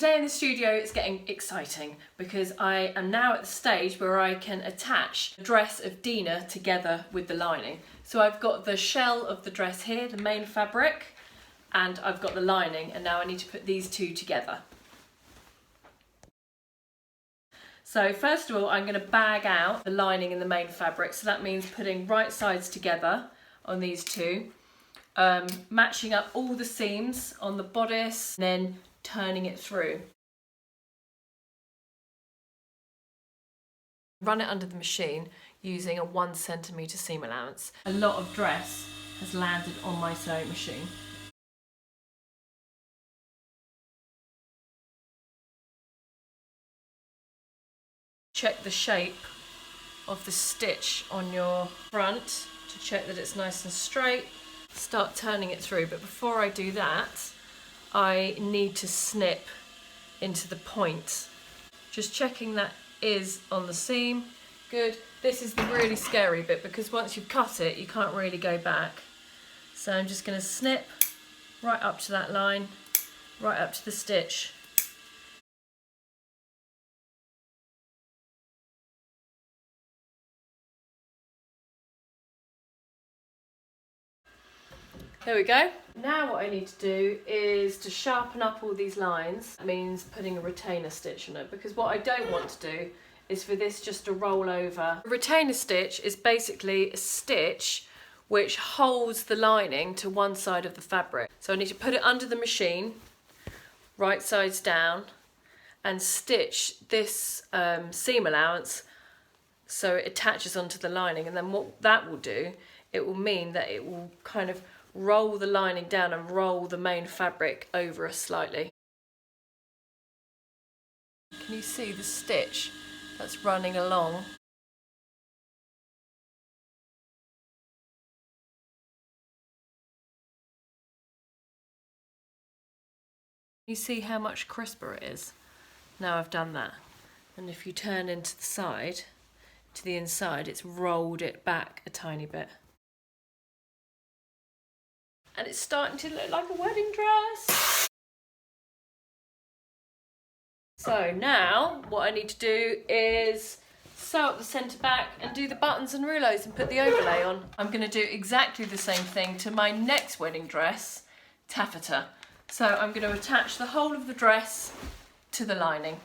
Today in the studio it's getting exciting because I am now at the stage where I can attach the dress of Dina together with the lining. So I've got the shell of the dress here, the main fabric, and I've got the lining, and now I need to put these two together. So first of all, I'm going to bag out the lining and the main fabric. So that means putting right sides together on these two, matching up all the seams on the bodice, and then turning it through. Run it under the machine using a 1 centimetre seam allowance. A lot of dress has landed on my sewing machine. Check the shape of the stitch on your front to check that it's nice and straight. Start turning it through, but before I do that, I need to snip into the point. Just checking that is on the seam. Good. This is the really scary bit because once you've cut it, you can't really go back. So I'm just going to snip right up to that line, right up to the stitch. There we go. Now what I need to do is to sharpen up all these lines. That means putting a retainer stitch on it, because what I don't want to do is for this just to roll over. A retainer stitch is basically a stitch which holds the lining to one side of the fabric. So I need to put it under the machine, right sides down, and stitch this seam allowance so it attaches onto the lining. And then what that will do, it will mean that it will kind of roll the lining down and roll the main fabric over us slightly. Can you see the stitch that's running along? You see how much crisper it is? Now I've done that. And if you turn into the side, to the inside, it's rolled it back a tiny bit. And it's starting to look like a wedding dress. So now what I need to do is sew up the centre back and do the buttons and rouleaus and put the overlay on. I'm going to do exactly the same thing to my next wedding dress, taffeta. So I'm going to attach the whole of the dress to the lining.